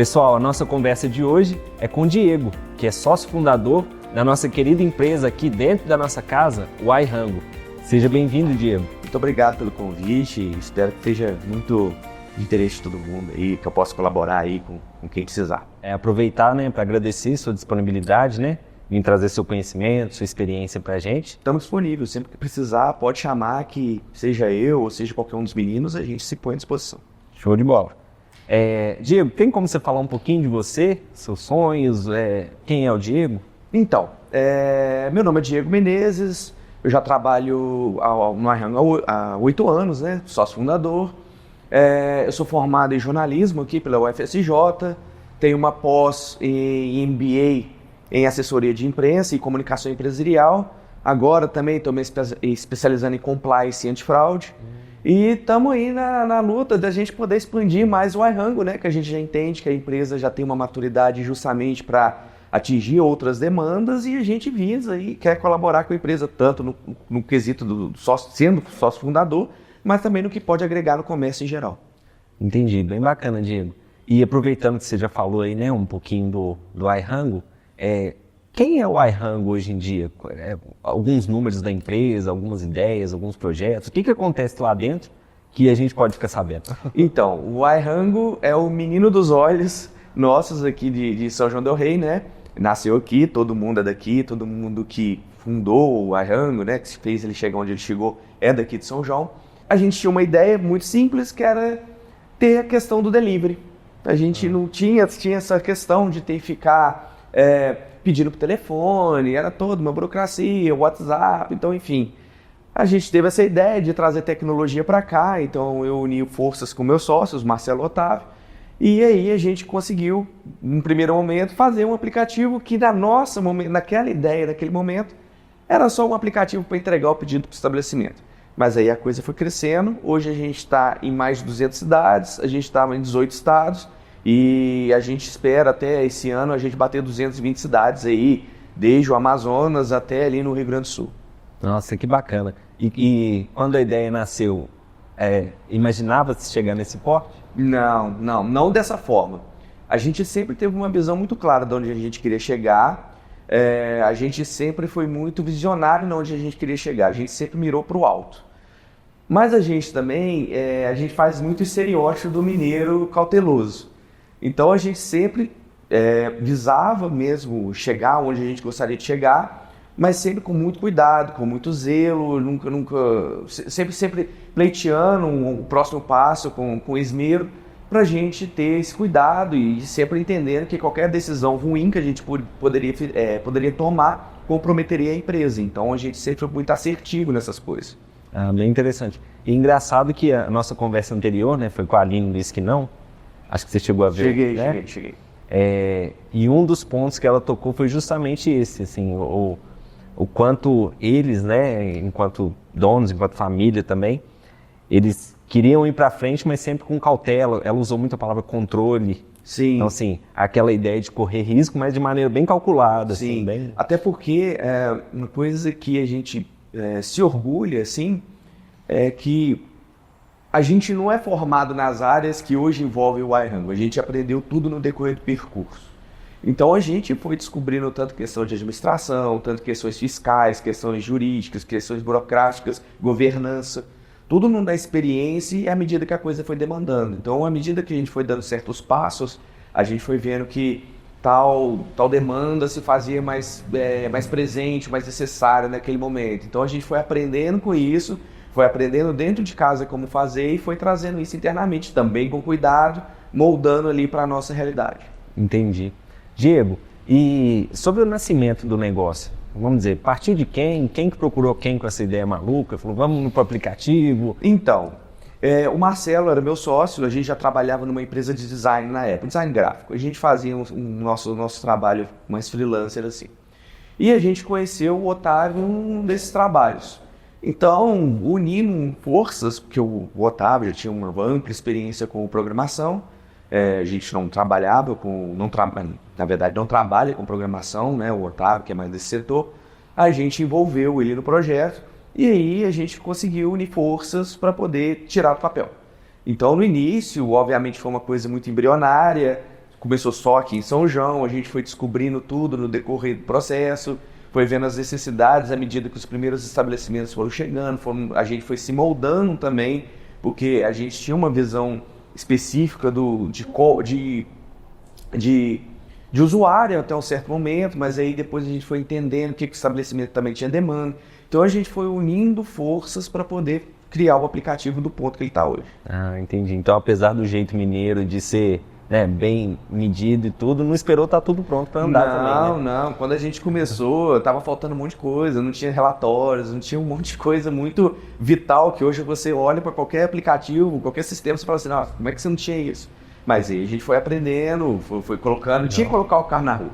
Pessoal, a nossa conversa de hoje é com o Diego, que é sócio fundador da nossa querida empresa aqui dentro da nossa casa, o iRango. Seja bem-vindo, Diego. Muito obrigado pelo convite, espero que seja muito de interesse de todo mundo aí, que eu possa colaborar aí com quem precisar. Aproveitar, né, para agradecer sua disponibilidade, né, em trazer seu conhecimento, sua experiência para a gente. Estamos disponíveis, sempre que precisar, pode chamar que seja eu ou seja qualquer um dos meninos, a gente se põe à disposição. Show de bola. Diego, tem como você falar um pouquinho de você, seus sonhos, quem é o Diego? Então, meu nome é Diego Menezes, eu já trabalho no iRango há 8 anos, né? Sócio fundador. Eu sou formado em jornalismo aqui pela UFSJ, tenho uma pós em MBA em assessoria de imprensa e comunicação empresarial. Agora também estou me especializando em compliance e antifraude. E estamos aí na luta da gente poder expandir mais o iRango, né? Que a gente já entende que a empresa já tem uma maturidade justamente para atingir outras demandas e a gente visa e quer colaborar com a empresa tanto no quesito do sócio, sendo sócio fundador, mas também no que pode agregar no comércio em geral. Entendi, bem bacana, Diego. E aproveitando que você já falou aí, né, um pouquinho do iRango, quem é o iRango hoje em dia? Alguns números da empresa, algumas ideias, alguns projetos, o que acontece lá dentro que a gente pode ficar sabendo? Então, o iRango é o menino dos olhos nossos aqui de São João del Rei, né? Nasceu aqui, todo mundo é daqui, todo mundo que fundou o iRango, né, que fez ele chegar onde ele chegou, é daqui de São João. A gente tinha uma ideia muito simples, que era ter a questão do delivery. A gente não tinha essa questão de ter que ficar pedindo por telefone, era toda uma burocracia, WhatsApp, então enfim. A gente teve essa ideia de trazer tecnologia para cá, então eu uni forças com meus sócios, Marcelo e Otávio, e aí a gente conseguiu, num primeiro momento, fazer um aplicativo que naquela ideia, naquele momento, era só um aplicativo para entregar o pedido para o estabelecimento. Mas aí a coisa foi crescendo, hoje a gente está em mais de 200 cidades, a gente está em 18 estados e a gente espera até esse ano a gente bater 220 cidades aí, desde o Amazonas até ali no Rio Grande do Sul. Nossa, que bacana. E quando a ideia nasceu, imaginava-se chegar nesse porte? Não dessa forma. A gente sempre teve uma visão muito clara de onde a gente queria chegar. A gente sempre foi muito visionário de onde a gente queria chegar. A gente sempre mirou para o alto. Mas a gente também, a gente faz muito estereótipo do mineiro cauteloso. Então a gente sempre visava mesmo chegar onde a gente gostaria de chegar, mas sempre com muito cuidado, com muito zelo, sempre pleiteando o próximo passo com esmero, para a gente ter esse cuidado e sempre entendendo que qualquer decisão ruim que a gente poderia tomar comprometeria a empresa. Então a gente sempre foi muito assertivo nessas coisas. Bem interessante. E engraçado que a nossa conversa anterior, né, foi com a Aline, disse que não. Acho que você chegou a ver. Cheguei. E um dos pontos que ela tocou foi justamente esse, assim, o quanto eles, né, enquanto donos, enquanto família também, eles queriam ir para frente, mas sempre com cautela. Ela usou muito a palavra controle. Sim. Então, assim, aquela ideia de correr risco, mas de maneira bem calculada. Sim, assim, bem... até porque uma coisa que a gente se orgulha, assim, é que a gente não é formado nas áreas que hoje envolvem o iRango. A gente aprendeu tudo no decorrer do percurso. Então a gente foi descobrindo tanto questão de administração, tanto questões fiscais, questões jurídicas, questões burocráticas, governança, tudo não dá experiência e à medida que a coisa foi demandando. Então à medida que a gente foi dando certos passos, a gente foi vendo que tal demanda se fazia mais presente, mais necessária naquele momento. Então a gente foi aprendendo com isso, foi aprendendo dentro de casa como fazer e foi trazendo isso internamente também com cuidado, moldando ali para a nossa realidade. Entendi. Diego, e sobre o nascimento do negócio, vamos dizer, a partir de quem que procurou quem com essa ideia maluca, falou vamos para o aplicativo? Então, o Marcelo era meu sócio, a gente já trabalhava numa empresa de design na época, design gráfico, a gente fazia nosso trabalho mais freelancer assim. E a gente conheceu o Otávio em um desses trabalhos. Então, unindo forças, porque o Otávio já tinha uma ampla experiência com programação, a gente não trabalhava na verdade não trabalha com programação, né? O Otávio, que é mais desse setor, a gente envolveu ele no projeto e aí a gente conseguiu unir forças para poder tirar do papel. Então no início, obviamente foi uma coisa muito embrionária, começou só aqui em São João, a gente foi descobrindo tudo no decorrer do processo, foi vendo as necessidades à medida que os primeiros estabelecimentos foram chegando, a gente foi se moldando também, porque a gente tinha uma visão específica de usuário até um certo momento, mas aí depois a gente foi entendendo que o estabelecimento também tinha demanda. Então a gente foi unindo forças para poder criar o aplicativo do ponto que ele está hoje. Ah, entendi. Então, apesar do jeito mineiro de ser, né, bem medido e tudo, não esperou estar tudo pronto para andar também, né? Não. Quando a gente começou, estava faltando um monte de coisa, não tinha relatórios, não tinha um monte de coisa muito vital que hoje você olha para qualquer aplicativo, qualquer sistema, você fala assim, nossa, como é que você não tinha isso? Mas aí a gente foi aprendendo, foi colocando, tinha que colocar o carro na rua.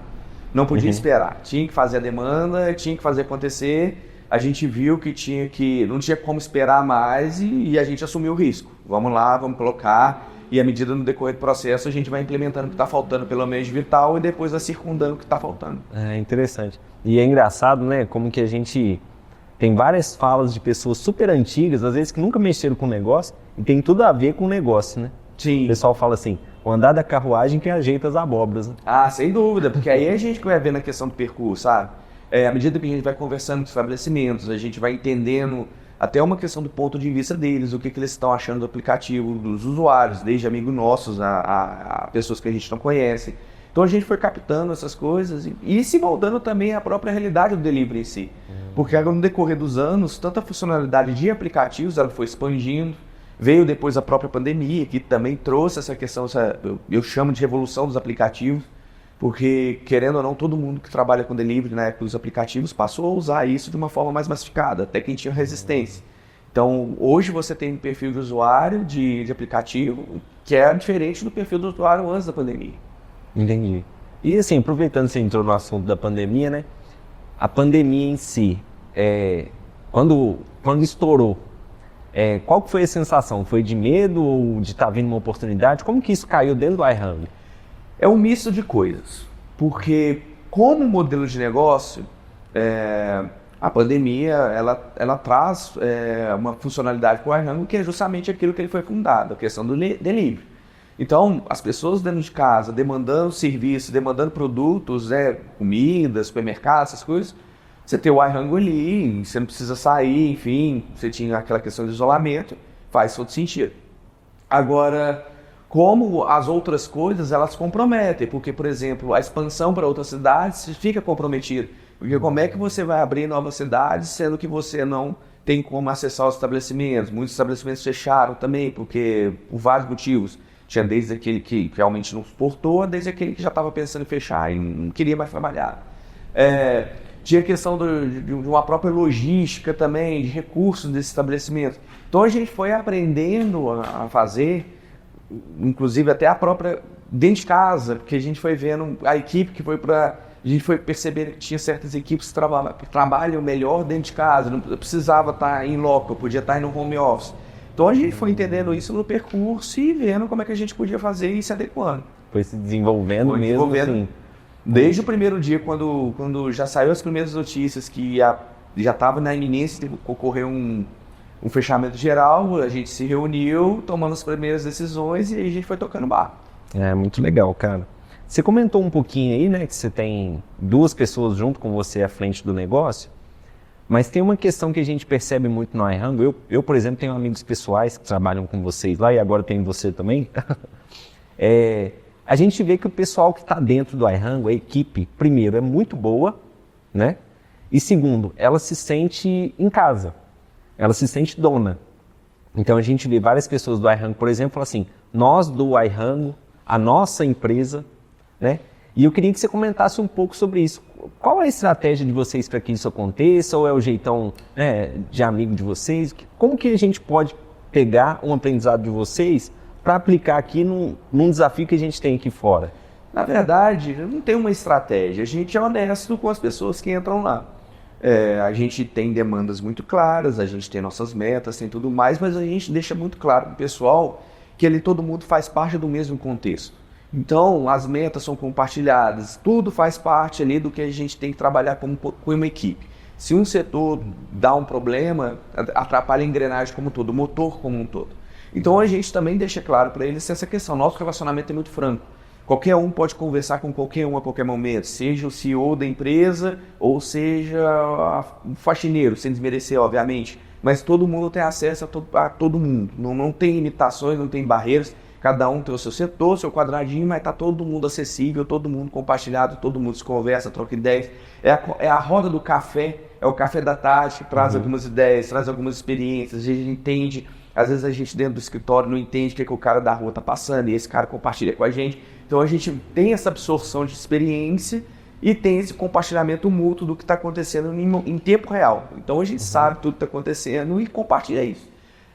Não podia esperar, tinha que fazer a demanda, tinha que fazer acontecer. A gente viu que não tinha como esperar mais e a gente assumiu o risco. Vamos lá, vamos colocar, e à medida no decorrer do processo a gente vai implementando o que está faltando pelo ambiente vital e depois vai circundando o que está faltando. É interessante. E é engraçado, né, como que a gente tem várias falas de pessoas super antigas, às vezes que nunca mexeram com o negócio, e tem tudo a ver com o negócio, né? Sim. O pessoal fala assim, o andar da carruagem que ajeita as abóboras, né? Ah, sem dúvida, porque aí a gente vai vendo a questão do percurso, sabe? À medida que a gente vai conversando com os estabelecimentos, a gente vai entendendo até uma questão do ponto de vista deles, o que eles estão achando do aplicativo, dos usuários, desde amigos nossos a pessoas que a gente não conhece. Então a gente foi captando essas coisas e se moldando também a própria realidade do delivery em si. Porque no decorrer dos anos, tanta funcionalidade de aplicativos ela foi expandindo, veio depois a própria pandemia, que também trouxe essa questão, eu chamo de revolução dos aplicativos, porque, querendo ou não, todo mundo que trabalha com delivery na época dos aplicativos passou a usar isso de uma forma mais massificada, até quem tinha resistência. Então, hoje você tem um perfil de usuário de aplicativo que é diferente do perfil do usuário antes da pandemia. Entendi. E assim, aproveitando que você entrou no assunto da pandemia, né? A pandemia em si, quando estourou, qual que foi a sensação? Foi de medo ou de estar vindo uma oportunidade? Como que isso caiu dentro do iHang? É um misto de coisas, porque como modelo de negócio, a pandemia ela traz uma funcionalidade para o iHang que é justamente aquilo que ele foi fundado, a questão do delivery. Então, as pessoas dentro de casa, demandando serviços, demandando produtos, comida, supermercado, essas coisas, você tem o iHang ali, você não precisa sair, enfim, você tinha aquela questão de isolamento, faz todo sentido. Agora, como as outras coisas, elas comprometem, porque, por exemplo, a expansão para outras cidades fica comprometida. Porque como é que você vai abrir novas cidades, sendo que você não tem como acessar os estabelecimentos? Muitos estabelecimentos fecharam também, porque por vários motivos. Tinha desde aquele que realmente não suportou, desde aquele que já estava pensando em fechar e não queria mais trabalhar. Tinha a questão de uma própria logística também, de recursos desse estabelecimento. Então a gente foi aprendendo a fazer, inclusive até a própria dentro de casa, porque a gente foi vendo a equipe que foi para... A gente foi perceber que tinha certas equipes que trabalham melhor dentro de casa, não precisava estar em loco, podia estar no home office. Então a gente foi entendendo isso no percurso e vendo como é que a gente podia fazer e se adequando. Foi se desenvolvendo mesmo assim. Desde o primeiro dia, quando já saiu as primeiras notícias que já estava na iminência de ocorrer um fechamento geral, a gente se reuniu, tomando as primeiras decisões e aí a gente foi tocando barco. Muito legal, cara. Você comentou um pouquinho aí, né, que você tem 2 pessoas junto com você à frente do negócio, mas tem uma questão que a gente percebe muito no iHang. Eu, por exemplo, tenho amigos pessoais que trabalham com vocês lá e agora tem você também. A gente vê que o pessoal que está dentro do iHang, a equipe, primeiro, é muito boa, né? E segundo, ela se sente em casa, ela se sente dona. Então a gente vê várias pessoas do iHang, por exemplo, assim, nós do iHang, a nossa empresa, né? E eu queria que você comentasse um pouco sobre isso. Qual é a estratégia de vocês para que isso aconteça? Ou é o jeitão, né, de amigo de vocês? Como que a gente pode pegar um aprendizado de vocês para aplicar aqui num desafio que a gente tem aqui fora? Na verdade, não tem uma estratégia. A gente é honesto com as pessoas que entram lá. A gente tem demandas muito claras, a gente tem nossas metas, tem tudo mais, mas a gente deixa muito claro para o pessoal que ali todo mundo faz parte do mesmo contexto. Então, as metas são compartilhadas, tudo faz parte ali do que a gente tem que trabalhar como uma equipe. Se um setor dá um problema, atrapalha a engrenagem como um todo, o motor como um todo. Então, a gente também deixa claro para eles essa questão. Nosso relacionamento é muito franco. Qualquer um pode conversar com qualquer um a qualquer momento, seja o CEO da empresa ou seja o faxineiro, sem desmerecer, obviamente. Mas todo mundo tem acesso a todo mundo. Não tem limitações, não tem barreiras. Cada um tem o seu setor, seu quadradinho, mas está todo mundo acessível, todo mundo compartilhado, todo mundo se conversa, troca ideias. É a roda do café, é o café da tarde que traz algumas ideias, traz algumas experiências, a gente entende. Às vezes a gente dentro do escritório não entende o que o cara da rua está passando e esse cara compartilha com a gente. Então a gente tem essa absorção de experiência e tem esse compartilhamento mútuo do que está acontecendo em tempo real. Então a gente sabe tudo que está acontecendo e compartilha isso.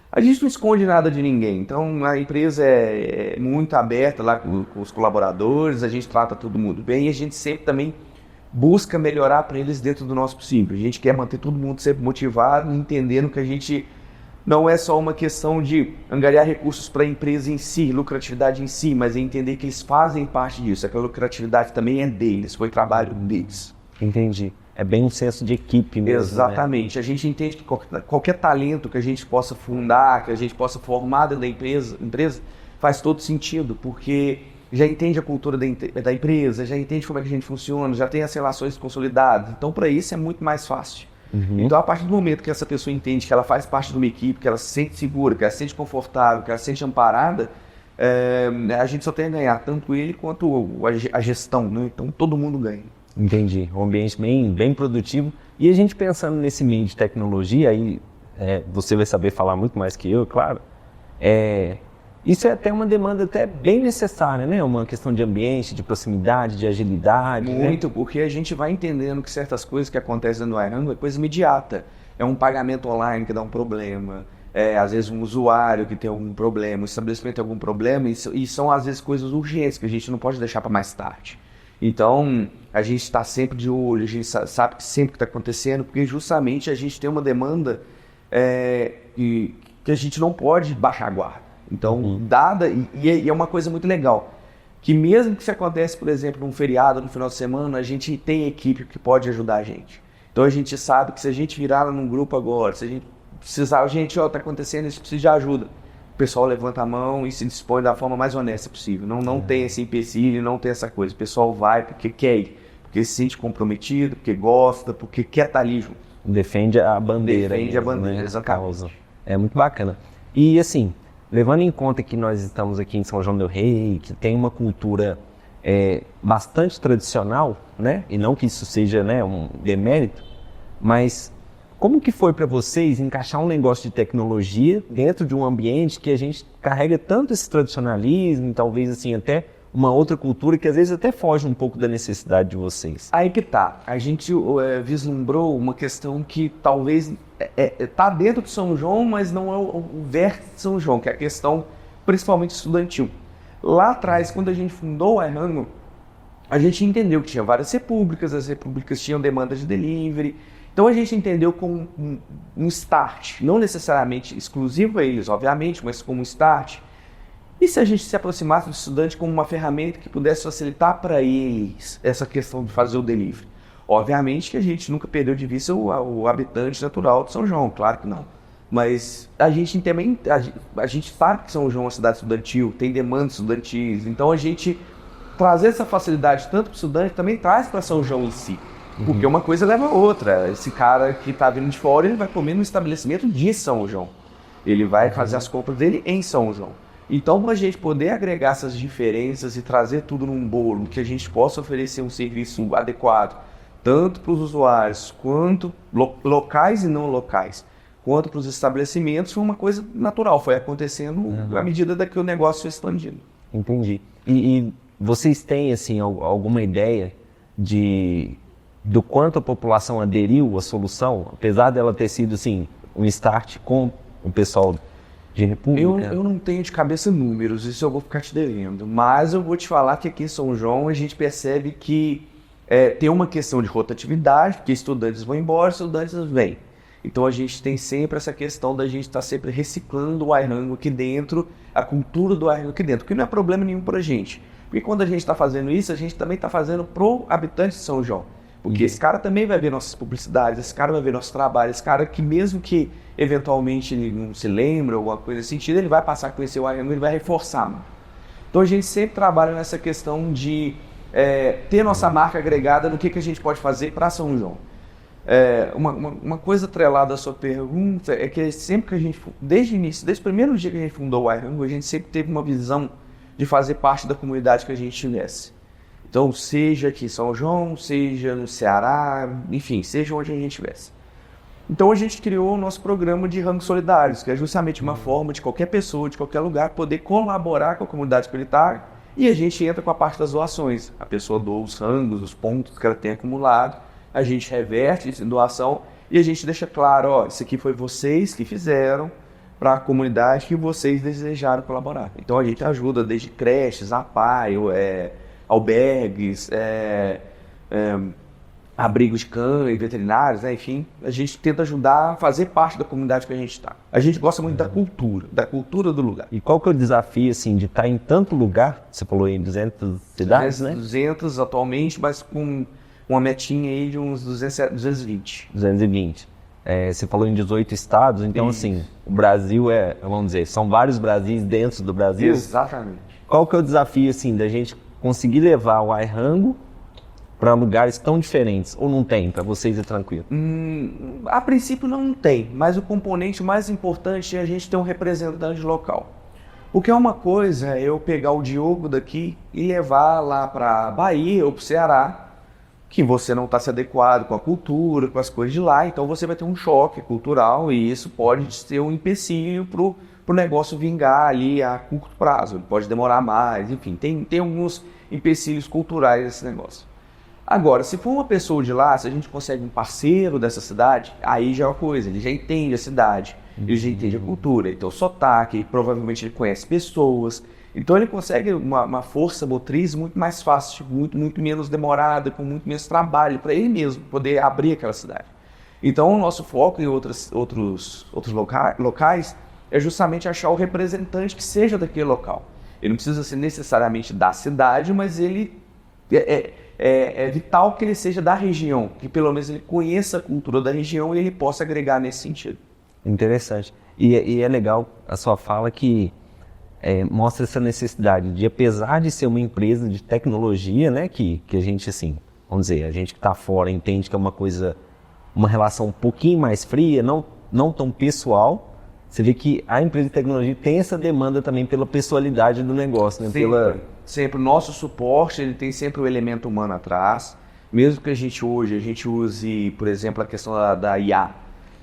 A gente não esconde nada de ninguém, então a empresa é muito aberta lá com os colaboradores, a gente trata todo mundo bem e a gente sempre também busca melhorar para eles dentro do nosso possível. A gente quer manter todo mundo sempre motivado, entendendo que a gente não é só uma questão de angariar recursos para a empresa em si, lucratividade em si, mas é entender que eles fazem parte disso, aquela lucratividade também é deles, foi trabalho deles. Entendi. É bem um senso de equipe mesmo. Exatamente. Né? A gente entende que qualquer talento que a gente possa fundar, que a gente possa formar dentro da empresa faz todo sentido, porque já entende a cultura da empresa, já entende como é que a gente funciona, já tem as relações consolidadas. Então, para isso é muito mais fácil. Então, a partir do momento que essa pessoa entende que ela faz parte de uma equipe, que ela se sente segura, que ela se sente confortável, que ela se sente amparada, a gente só tem a ganhar, tanto ele quanto a gestão, né? Então, todo mundo ganha. Entendi. Um ambiente bem produtivo. E a gente pensando nesse meio de tecnologia, aí você vai saber falar muito mais que eu, claro. Isso é até uma demanda até bem necessária, né? Uma questão de ambiente, de proximidade, de agilidade. Muito, né? Porque a gente vai entendendo que certas coisas que acontecem no iRango é coisa imediata. É um pagamento online que dá um problema, às vezes um usuário que tem algum problema, um estabelecimento tem algum problema, e são às vezes coisas urgentes que a gente não pode deixar para mais tarde. Então, a gente está sempre de olho, a gente sabe que sempre que está acontecendo, porque justamente a gente tem uma demanda que a gente não pode baixar a guarda. Então, dada, e é uma coisa muito legal, que mesmo que se acontece, por exemplo, num feriado, no final de semana, a gente tem equipe que pode ajudar a gente. Então, a gente sabe que se a gente virar num grupo agora, se a gente precisar, gente, está acontecendo, isso precisa de ajuda. O pessoal levanta a mão e se dispõe da forma mais honesta possível. Não tem esse empecilho, não tem essa coisa. O pessoal vai porque quer ir, porque se sente comprometido, porque gosta, porque quer estar ali junto. Defende a bandeira. Defende a bandeira, né? Causa. É muito bacana. E assim, levando em conta que nós estamos aqui em São João del Rei, que tem uma cultura bastante tradicional, né? E não que isso seja, né, um demérito, mas como que foi para vocês encaixar um negócio de tecnologia dentro de um ambiente que a gente carrega tanto esse tradicionalismo e talvez assim até uma outra cultura que às vezes até foge um pouco da necessidade de vocês? Aí que tá. A gente vislumbrou uma questão que talvez tá dentro de São João, mas não é o vértice de São João, que é a questão principalmente estudantil. Lá atrás, quando a gente fundou o iRango, a gente entendeu que tinha várias repúblicas, as repúblicas tinham demanda de delivery. Então a gente entendeu como um start, não necessariamente exclusivo a eles, obviamente, mas como um start. E se a gente se aproximasse do estudante como uma ferramenta que pudesse facilitar para eles essa questão de fazer o delivery? Obviamente que a gente nunca perdeu de vista o habitante natural de São João, claro que não. Mas a gente também, a gente sabe que São João é uma cidade estudantil, tem demandas estudantis, então a gente trazer essa facilidade tanto para o estudante também traz para São João em si. Porque uma coisa leva a outra. Esse cara que está vindo de fora, ele vai comer no estabelecimento de São João. Ele vai fazer as compras dele em São João. Então, para a gente poder agregar essas diferenças e trazer tudo num bolo, que a gente possa oferecer um serviço adequado, tanto para os usuários, quanto locais e não locais, quanto para os estabelecimentos, foi uma coisa natural. Foi acontecendo à medida que o negócio foi expandindo. Entendi. E vocês têm, assim, alguma ideia do quanto a população aderiu à solução, apesar dela ter sido, assim, um start com o pessoal de República? Eu não tenho de cabeça números, isso eu vou ficar te devendo, mas eu vou te falar que aqui em São João a gente percebe que tem uma questão de rotatividade, porque estudantes vão embora, estudantes vêm. Então a gente tem sempre essa questão da gente estar sempre reciclando o iRango aqui dentro, a cultura do iRango aqui dentro, que não é problema nenhum pra gente. Porque quando a gente está fazendo isso, a gente também está fazendo pro habitante de São João. Porque esse cara também vai ver nossas publicidades, esse cara vai ver nosso trabalho, esse cara que mesmo que eventualmente ele não se lembre, alguma coisa nesse sentido, ele vai passar a conhecer o iRango, ele vai reforçar. Mano. Então a gente sempre trabalha nessa questão de ter nossa marca agregada no que a gente pode fazer para São João. Uma coisa atrelada à sua pergunta é que sempre que a gente, desde o início, desde o primeiro dia que a gente fundou o iHango, a gente sempre teve uma visão de fazer parte da comunidade que a gente tivesse. Então, seja aqui em São João, seja no Ceará, enfim, seja onde a gente estivesse. Então, a gente criou o nosso programa de rangos solidários, que é justamente uma forma de qualquer pessoa, de qualquer lugar, poder colaborar com a comunidade que ele está, e a gente entra com a parte das doações. A pessoa doa os rangos, os pontos que ela tem acumulado, a gente reverte isso em doação e a gente deixa claro, ó, isso aqui foi vocês que fizeram para a comunidade que vocês desejaram colaborar. Então a gente ajuda desde creches, apaio, albergues, abrigos de cães, veterinários, né? Enfim, a gente tenta ajudar a fazer parte da comunidade que a gente está. A gente gosta muito da cultura do lugar. E qual que é o desafio, assim, de estar em tanto lugar? Você falou em 200 cidades, né? 200 atualmente, mas com uma metinha aí de uns 220. 220. Você falou em 18 estados, então, assim, o Brasil vamos dizer, são vários Brasis dentro do Brasil? Exatamente. Qual que é o desafio, assim, da gente conseguir levar o iHango para lugares tão diferentes? Ou não tem? Para vocês é tranquilo? A princípio não tem, mas o componente mais importante é a gente ter um representante local. Porque uma coisa é eu pegar o Diogo daqui e levar lá para Bahia ou para o Ceará, que você não está se adequado com a cultura, com as coisas de lá, então você vai ter um choque cultural e isso pode ser um empecilho para o negócio vingar ali a curto prazo. Ele pode demorar mais, enfim, tem alguns empecilhos culturais nesse negócio. Agora, se for uma pessoa de lá, se a gente consegue um parceiro dessa cidade, aí já é uma coisa, ele já entende a cidade, ele já entende a cultura, então o sotaque, provavelmente ele conhece pessoas, então ele consegue uma força motriz muito mais fácil, muito menos demorada, com muito menos trabalho para ele mesmo poder abrir aquela cidade. Então o nosso foco em outros locais é justamente achar o representante que seja daquele local. Ele não precisa ser necessariamente da cidade, mas ele é vital que ele seja da região, que pelo menos ele conheça a cultura da região e ele possa agregar nesse sentido. Interessante. E é legal a sua fala que mostra essa necessidade de, apesar de ser uma empresa de tecnologia, né, que a gente, assim, vamos dizer, a gente que está fora entende que é uma relação um pouquinho mais fria, não tão pessoal. Você vê que a empresa de tecnologia tem essa demanda também pela pessoalidade do negócio, né? Sempre. O nosso suporte, ele tem sempre o elemento humano atrás. Mesmo que a gente use, por exemplo, a questão da IA,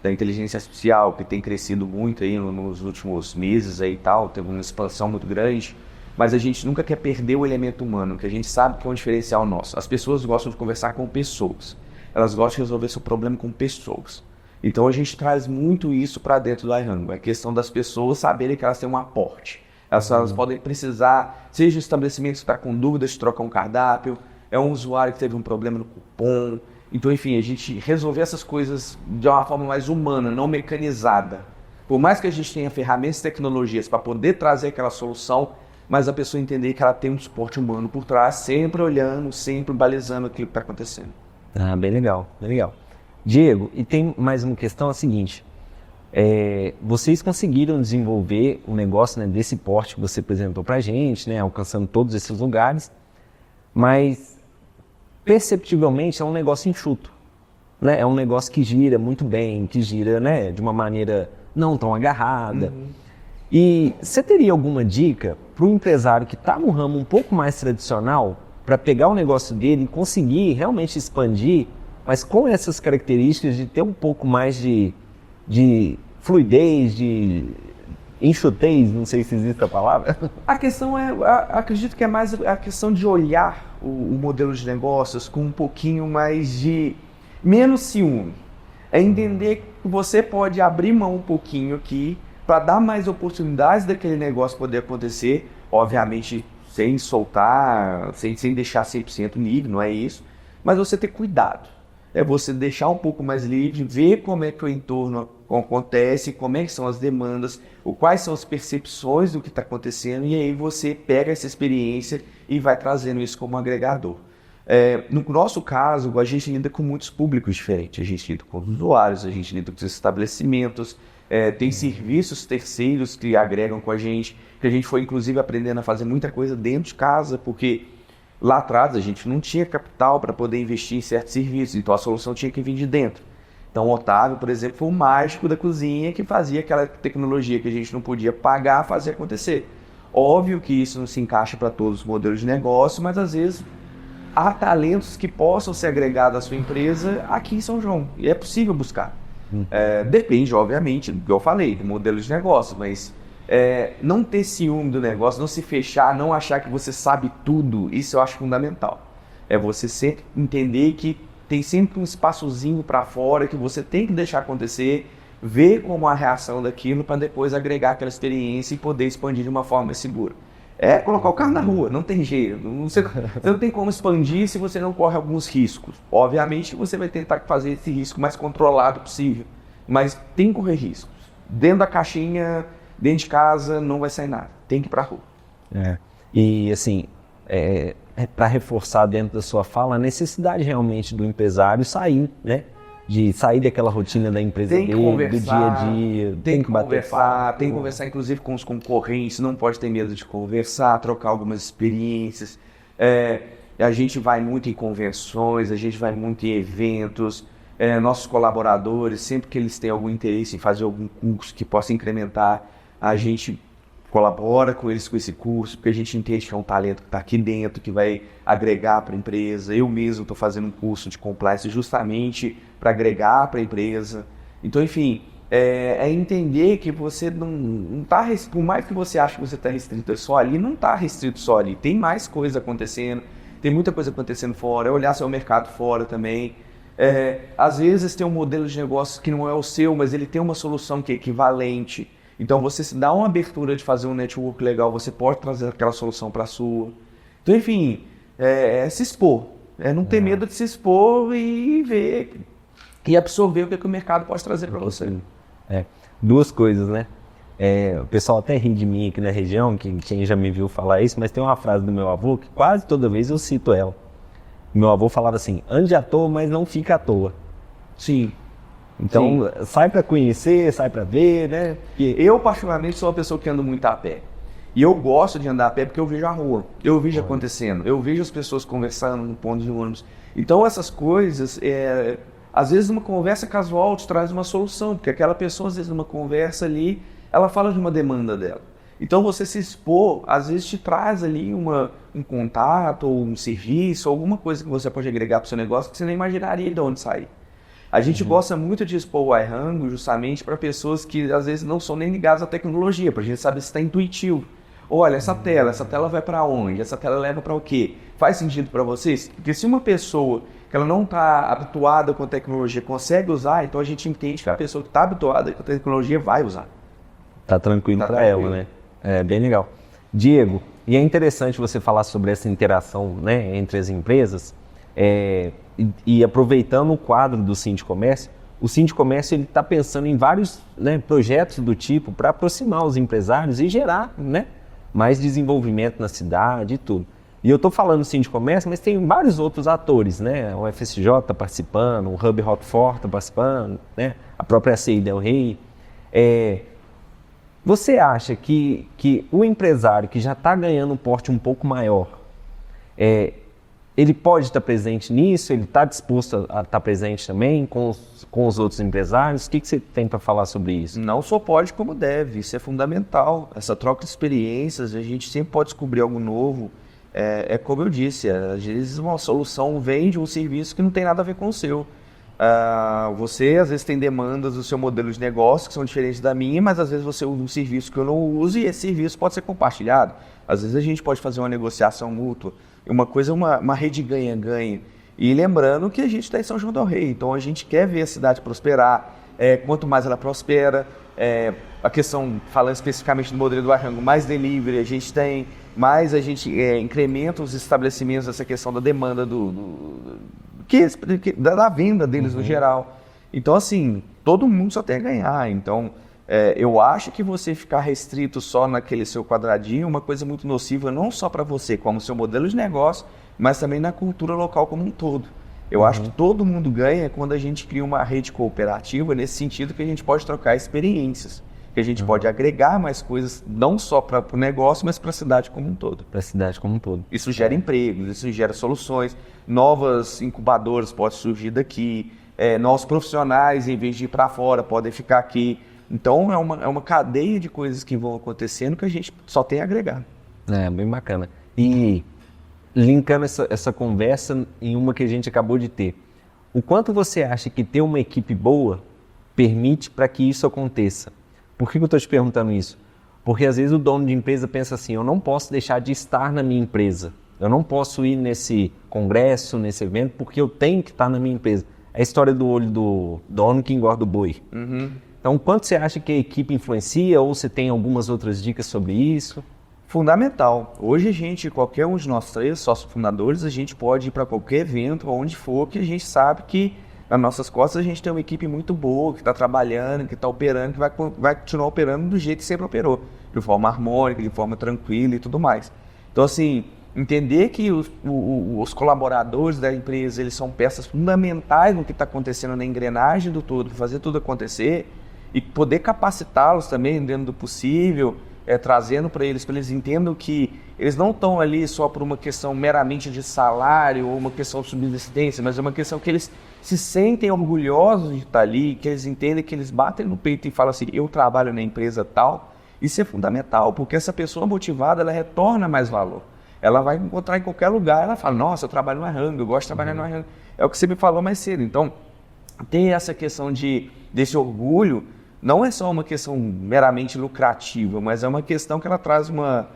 da inteligência artificial, que tem crescido muito aí nos últimos meses aí e tal, teve uma expansão muito grande, mas a gente nunca quer perder o elemento humano, que a gente sabe que é um diferencial nosso. As pessoas gostam de conversar com pessoas, elas gostam de resolver seu problema com pessoas. Então a gente traz muito isso para dentro do iHango, é questão das pessoas saberem que elas têm um aporte. Elas podem precisar, seja o estabelecimento que está com dúvidas de trocar um cardápio, é um usuário que teve um problema no cupom. Então, enfim, a gente resolver essas coisas de uma forma mais humana, não mecanizada. Por mais que a gente tenha ferramentas e tecnologias para poder trazer aquela solução, mas a pessoa entender que ela tem um suporte humano por trás, sempre olhando, sempre balizando aquilo que está acontecendo. Ah, bem legal, bem legal. Diego, e tem mais uma questão, é a seguinte. Vocês conseguiram desenvolver um negócio, né, desse porte que você apresentou para a gente, né, alcançando todos esses lugares, mas perceptivelmente é um negócio enxuto, né? É um negócio que gira muito bem, que gira, né, de uma maneira não tão agarrada. E você teria alguma dica para o empresário que está no ramo um pouco mais tradicional para pegar o negócio dele e conseguir realmente expandir, mas com essas características de ter um pouco mais de fluidez, de enxutez, não sei se existe a palavra? A questão acredito que é mais a questão de olhar o modelo de negócios com um pouquinho mais de menos ciúme. É entender que você pode abrir mão um pouquinho aqui para dar mais oportunidades daquele negócio poder acontecer, obviamente sem soltar, sem deixar 100% livre, não é isso, mas você ter cuidado. É você deixar um pouco mais livre, ver como é que o entorno acontece, como é que são as demandas, quais são as percepções do que está acontecendo, e aí você pega essa experiência e vai trazendo isso como agregador. No nosso caso, a gente lida com muitos públicos diferentes. A gente lida com os usuários, a gente lida com os estabelecimentos, Tem serviços terceiros que agregam com a gente, que a gente foi inclusive aprendendo a fazer muita coisa dentro de casa, porque lá atrás a gente não tinha capital para poder investir em certos serviços, então a solução tinha que vir de dentro. Então o Otávio, por exemplo, foi o mágico da cozinha que fazia aquela tecnologia que a gente não podia pagar, fazer acontecer. Óbvio que isso não se encaixa para todos os modelos de negócio, mas às vezes há talentos que possam ser agregados à sua empresa aqui em São João, e é possível buscar. Depende, obviamente, do que eu falei, do modelo de negócio, mas não ter ciúme do negócio, não se fechar, não achar que você sabe tudo, isso eu acho fundamental. É você sempre entender que tem sempre um espaçozinho para fora que você tem que deixar acontecer, ver como a reação daquilo para depois agregar aquela experiência e poder expandir de uma forma mais segura. Colocar o carro na rua, não tem jeito. Você não tem como expandir se você não corre alguns riscos. Obviamente você vai tentar fazer esse risco mais controlado possível, mas tem que correr riscos. Dentro da caixinha, dentro de casa, não vai sair nada. Tem que ir para a rua. E assim, para reforçar dentro da sua fala, a necessidade realmente do empresário sair, né? De sair daquela rotina da empresa dele, do dia a dia, tem que conversar, tem que conversar inclusive com os concorrentes, não pode ter medo de conversar, trocar algumas experiências. A gente vai muito em convenções, a gente vai muito em eventos, nossos colaboradores, sempre que eles têm algum interesse em fazer algum curso que possa incrementar, a gente colabora com eles com esse curso, porque a gente entende que é um talento que está aqui dentro, que vai agregar para a empresa. Eu mesmo estou fazendo um curso de compliance justamente para agregar para a empresa. Então, enfim, entender que você não está, por mais que você ache que você está restrito só ali, não está restrito só ali. Tem mais coisa acontecendo, tem muita coisa acontecendo fora, é olhar seu mercado fora também. Às vezes tem um modelo de negócio que não é o seu, mas ele tem uma solução que é equivalente. Então, você se dá uma abertura de fazer um network legal, você pode trazer aquela solução para a sua. Então, enfim, se expor. Não ter medo de se expor e ver e absorver o que o mercado pode trazer para você. Duas coisas, né? O pessoal até ri de mim aqui na região, quem já me viu falar isso, mas tem uma frase do meu avô que quase toda vez eu cito ela. Meu avô falava assim: ande à toa, mas não fica à toa. Sim. Então, sai para conhecer, sai para ver, né? Eu, particularmente, sou uma pessoa que anda muito a pé. E eu gosto de andar a pé porque eu vejo a rua, eu vejo acontecendo, eu vejo as pessoas conversando no ponto de ônibus. Então, essas coisas, às vezes uma conversa casual te traz uma solução, porque aquela pessoa, às vezes, numa conversa ali, ela fala de uma demanda dela. Então, você se expor, às vezes, te traz ali um contato, ou um serviço, alguma coisa que você pode agregar para o seu negócio que você nem imaginaria de onde sair. A gente gosta muito de expor o iHango justamente para pessoas que às vezes não são nem ligadas à tecnologia, para a gente saber se está intuitivo. Olha, essa tela vai para onde? Essa tela leva para o quê? Faz sentido para vocês? Porque se uma pessoa que ela não está habituada com a tecnologia consegue usar, então a gente entende que a pessoa que está habituada com a tecnologia vai usar. Tá tranquilo para ela, né? É bem legal. Diego, e é interessante você falar sobre essa interação, né, entre as empresas. E aproveitando o quadro do Sindicomércio, o Sindicomércio está pensando em vários, né, projetos do tipo para aproximar os empresários e gerar, né, mais desenvolvimento na cidade e tudo. E eu estou falando do Sindicomércio, mas tem vários outros atores, né? O FSJ está participando, o Hub Rockford está participando, né? A própria CI Del Rey. Você acha que o empresário que já está ganhando um porte um pouco maior, ele pode estar presente nisso? Ele está disposto a estar presente também com os outros empresários? O que você tem para falar sobre isso? Não só pode, como deve. Isso é fundamental. Essa troca de experiências, a gente sempre pode descobrir algo novo. Como eu disse, às vezes uma solução vem de um serviço que não tem nada a ver com o seu. Você, às vezes, tem demandas do seu modelo de negócio que são diferentes da minha, mas às vezes você usa um serviço que eu não uso e esse serviço pode ser compartilhado. Às vezes a gente pode fazer uma negociação mútua. Uma coisa, uma rede ganha-ganha. E lembrando que a gente está em São João del Rei, então a gente quer ver a cidade prosperar. Quanto mais ela prospera, a questão, falando especificamente do modelo do iHango, mais delivery a gente tem, mais a gente incrementa os estabelecimentos, essa questão da demanda da venda deles no geral. Então, assim, todo mundo só tem a ganhar. Então, eu acho que você ficar restrito só naquele seu quadradinho é uma coisa muito nociva, não só para você, como seu modelo de negócio, mas também na cultura local como um todo. Eu acho que todo mundo ganha quando a gente cria uma rede cooperativa, nesse sentido que a gente pode trocar experiências, que a gente pode agregar mais coisas, não só para o negócio, mas para a cidade como um todo. Para a cidade como um todo. Isso gera empregos, isso gera soluções, novas incubadoras podem surgir daqui, novos profissionais, em vez de ir para fora, podem ficar aqui. Então, é uma cadeia de coisas que vão acontecendo que a gente só tem a agregar. Bem bacana. E linkando essa conversa em uma que a gente acabou de ter, o quanto você acha que ter uma equipe boa permite para que isso aconteça? Por que eu estou te perguntando isso? Porque às vezes o dono de empresa pensa assim, eu não posso deixar de estar na minha empresa, eu não posso ir nesse congresso, nesse evento, porque eu tenho que estar na minha empresa. É a história do olho do dono que engorda o boi. Então, quanto você acha que a equipe influencia ou você tem algumas outras dicas sobre isso? Fundamental. Hoje a gente, qualquer um de nós 3 sócios fundadores, a gente pode ir para qualquer evento, onde for, que a gente sabe que nas nossas costas a gente tem uma equipe muito boa, que está trabalhando, que está operando, que vai continuar operando do jeito que sempre operou, de forma harmônica, de forma tranquila e tudo mais. Então, assim, entender que os colaboradores da empresa, eles são peças fundamentais no que está acontecendo na engrenagem do todo, fazer tudo acontecer, e poder capacitá-los também dentro do possível, trazendo para eles entendam que eles não estão ali só por uma questão meramente de salário ou uma questão de subsistência, mas é uma questão que eles se sentem orgulhosos de estar ali, que eles entendem que eles batem no peito e falam assim, eu trabalho na empresa tal. Isso é fundamental, porque essa pessoa motivada, ela retorna mais valor. Ela vai encontrar em qualquer lugar, ela fala, nossa, eu trabalho no Ihango, eu gosto de trabalhar no Ihango. É o que você me falou mais cedo. Então, ter essa questão desse orgulho, não é só uma questão meramente lucrativa, mas é uma questão que ela traz uma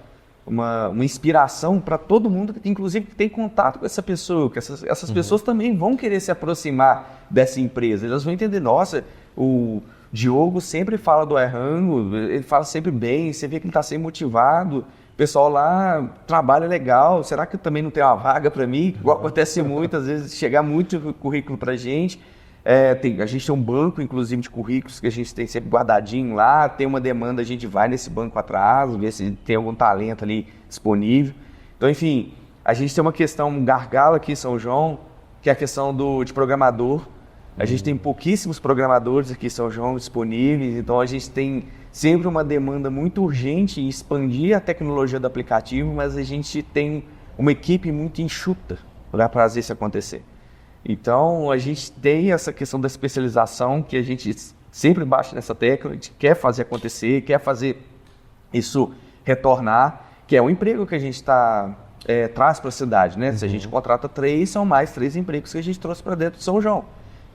inspiração para todo mundo, que inclusive que tem contato com essa pessoa, que essas pessoas também vão querer se aproximar dessa empresa. Elas vão entender, nossa, o Diogo sempre fala do Ihango, ele fala sempre bem, você vê que ele está sempre motivado, o pessoal lá trabalha legal, será que também não tem uma vaga para mim? Igual acontece muito, às vezes chegar muito currículo para a gente. A gente tem um banco, inclusive, de currículos que a gente tem sempre guardadinho lá, tem uma demanda, a gente vai nesse banco atrás, ver se tem algum talento ali disponível. Então, enfim, a gente tem uma questão, um gargalo aqui em São João, que é a questão de programador. A gente tem pouquíssimos programadores aqui em São João disponíveis, então a gente tem sempre uma demanda muito urgente em expandir a tecnologia do aplicativo, mas a gente tem uma equipe muito enxuta para fazer isso acontecer. Então, a gente tem essa questão da especialização, que a gente sempre bate nessa tecla, a gente quer fazer acontecer, quer fazer isso retornar, que é um emprego que a gente traz para a cidade, né? Se a gente contrata 3, são mais 3 empregos que a gente trouxe para dentro de São João.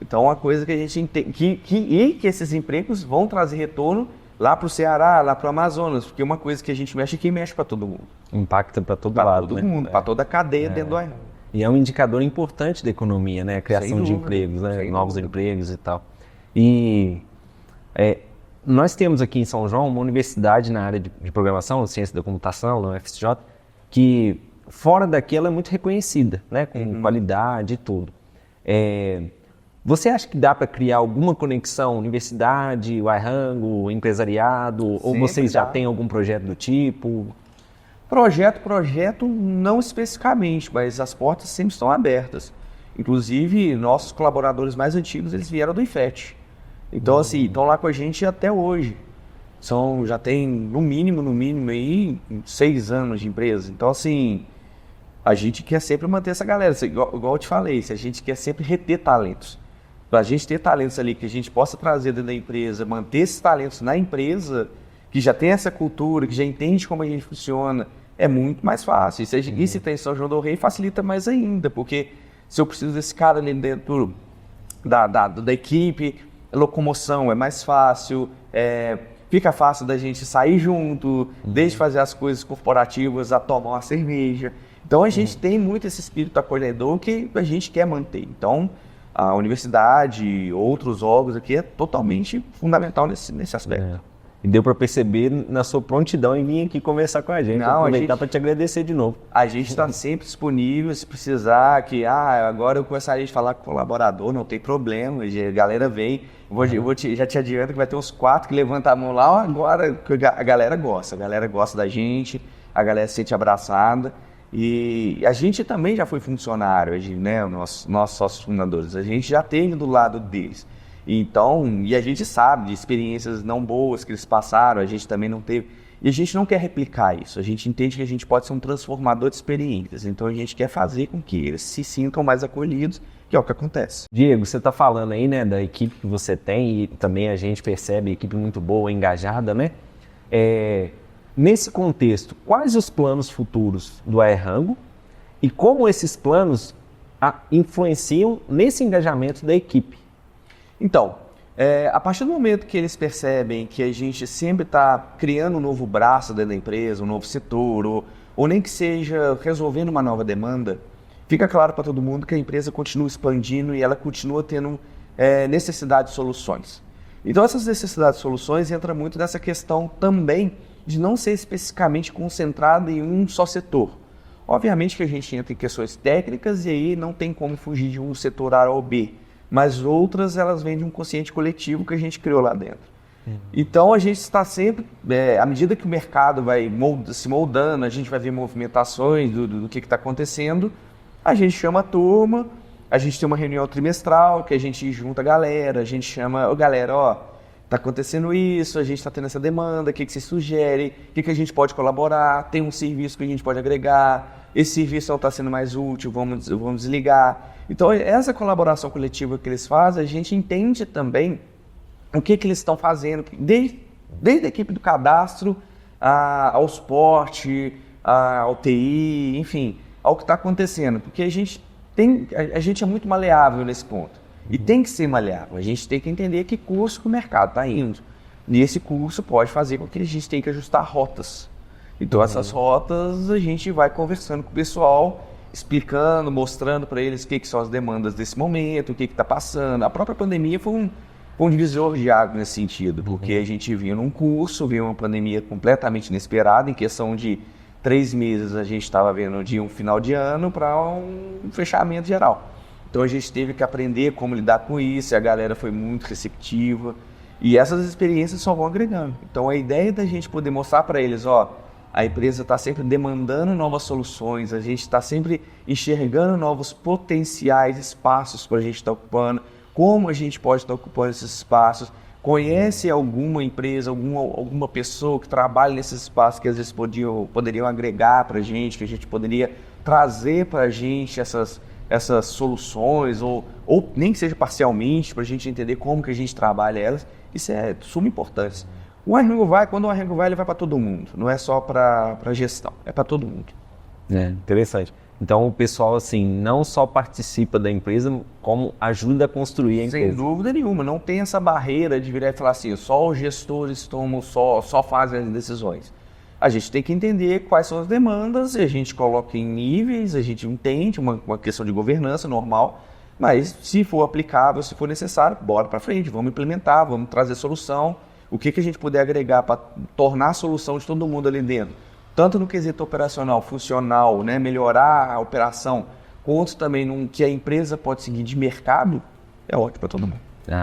Então, uma coisa que a gente entende, que esses empregos vão trazer retorno lá para o Ceará, lá para o Amazonas, porque uma coisa que a gente mexe que mexe para todo mundo. Impacta para todo lado, todo mundo, para toda a cadeia dentro do Ihango. E é um indicador importante da economia, né? A criação de empregos, né? Novos empregos e tal. E nós temos aqui em São João uma universidade na área de programação, ciência da computação, na UFSJ, que fora daqui ela é muito reconhecida, né? Com qualidade e tudo. Você acha que dá para criar alguma conexão universidade, o Ihango, empresariado, ou vocês já têm algum projeto do tipo? Projeto não especificamente, mas as portas sempre estão abertas. Inclusive, nossos colaboradores mais antigos, eles vieram do IFET. Então, assim, estão lá com a gente até hoje. Já tem, no mínimo aí, 6 anos de empresa. Então, assim, a gente quer sempre manter essa galera. Igual eu te falei, a gente quer sempre reter talentos. Para a gente ter talentos ali que a gente possa trazer dentro da empresa, manter esses talentos na empresa, que já tem essa cultura, que já entende como a gente funciona, é muito mais fácil. E se tem São João do Rei, facilita mais ainda, porque se eu preciso desse cara ali dentro da equipe, locomoção é mais fácil, fica fácil da gente sair junto, desde fazer as coisas corporativas a tomar uma cerveja. Então a gente tem muito esse espírito acolhedor que a gente quer manter. Então a universidade, outros órgãos aqui é totalmente fundamental nesse aspecto. E deu para perceber na sua prontidão em vir aqui conversar com a gente. Aproveitar para te agradecer de novo. A gente está sempre disponível, se precisar, agora eu gostaria de falar com o colaborador, não tem problema, a galera vem. Já te adianto que vai ter uns 4 que levantam a mão lá, agora a galera gosta da gente, a galera se sente abraçada. E a gente também já foi funcionário, né, nós sócios fundadores, a gente já teve do lado deles. Então, e a gente sabe de experiências não boas que eles passaram, a gente também não teve. E a gente não quer replicar isso, a gente entende que a gente pode ser um transformador de experiências. Então a gente quer fazer com que eles se sintam mais acolhidos, que é o que acontece. Diego, você está falando aí, né, da equipe que você tem e também a gente percebe equipe muito boa, engajada, né? Nesse contexto, quais os planos futuros do iHango e como esses planos influenciam nesse engajamento da equipe? Então, a partir do momento que eles percebem que a gente sempre está criando um novo braço dentro da empresa, um novo setor, ou nem que seja resolvendo uma nova demanda, fica claro para todo mundo que a empresa continua expandindo e ela continua tendo necessidade de soluções. Então, essas necessidades de soluções entram muito nessa questão também de não ser especificamente concentrada em um só setor. Obviamente que a gente entra em questões técnicas e aí não tem como fugir de um setor A ou B, mas outras elas vêm de um consciente coletivo que a gente criou lá dentro. Então a gente está sempre, à medida que o mercado vai se moldando, a gente vai ver movimentações do que está acontecendo, a gente chama a turma, a gente tem uma reunião trimestral que a gente junta a galera, a gente chama, galera, está acontecendo isso, a gente está tendo essa demanda, o que vocês sugerem, o que a gente pode colaborar, tem um serviço que a gente pode agregar, esse serviço não está sendo mais útil, vamos desligar. Então, essa colaboração coletiva que eles fazem, a gente entende também o que eles estão fazendo, desde a equipe do cadastro ao suporte, ao TI, enfim, ao que está acontecendo, porque a gente é muito maleável nesse ponto. E tem que ser maleável, a gente tem que entender que curso que o mercado está indo. E esse curso pode fazer com que a gente tenha que ajustar rotas. Então, essas rotas a gente vai conversando com o pessoal, explicando, mostrando para eles o que são as demandas desse momento, o que está passando. A própria pandemia foi um divisor de água nesse sentido, porque a gente vinha num curso, veio uma pandemia completamente inesperada, em questão de 3 meses a gente estava vendo de um final de ano para um fechamento geral. Então a gente teve que aprender como lidar com isso, e a galera foi muito receptiva, e essas experiências só vão agregando. Então a ideia da gente poder mostrar para eles, a empresa está sempre demandando novas soluções, a gente está sempre enxergando novos potenciais espaços para a gente estar ocupando, como a gente pode estar ocupando esses espaços, conhece alguma empresa, alguma pessoa que trabalha nesses espaços que às vezes poderiam agregar para a gente, que a gente poderia trazer para a gente essas soluções, ou nem que seja parcialmente, para a gente entender como que a gente trabalha elas. Isso é de suma importância. Quando o iHango vai, ele vai para todo mundo, não é só para gestão, é para todo mundo. Interessante. Então o pessoal assim não só participa da empresa, como ajuda a construir a empresa. Sem dúvida nenhuma, não tem essa barreira de virar e falar assim, só os gestores tomam, só fazem as decisões. A gente tem que entender quais são as demandas, e a gente coloca em níveis, a gente entende uma questão de governança normal, mas se for aplicável, se for necessário, bora para frente, vamos implementar, vamos trazer solução. O que a gente puder agregar para tornar a solução de todo mundo ali dentro, tanto no quesito operacional, funcional, né, melhorar a operação, quanto também no que a empresa pode seguir de mercado, é ótimo para todo mundo.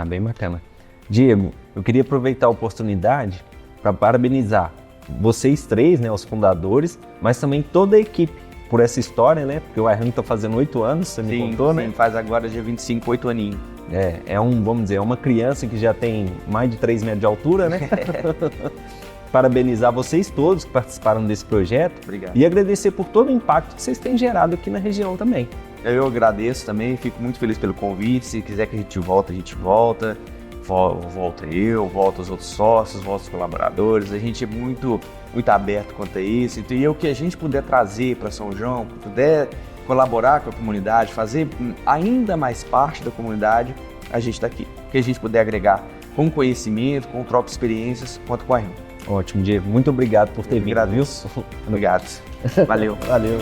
Bem bacana. Diego, eu queria aproveitar a oportunidade para parabenizar vocês 3, né, os fundadores, mas também toda a equipe por essa história, né, porque o iHango está fazendo 8 anos, você me contou, né? Sim, faz agora dia 25, 8 aninhos. Vamos dizer, é uma criança que já tem mais de 3 metros de altura, né? Parabenizar vocês todos que participaram desse projeto. Obrigado. E agradecer por todo o impacto que vocês têm gerado aqui na região também. Eu agradeço também, fico muito feliz pelo convite. Se quiser que a gente volta. Volta eu, volta os outros sócios, volta os colaboradores. A gente é muito aberto quanto a isso. Então, e o que a gente puder trazer para São João, puder colaborar com a comunidade, fazer ainda mais parte da comunidade, a gente está aqui. O que a gente puder agregar com conhecimento, com troca de experiências, conta com a gente. Ótimo, Diego. Muito obrigado por ter vindo. Obrigado. Valeu. Valeu.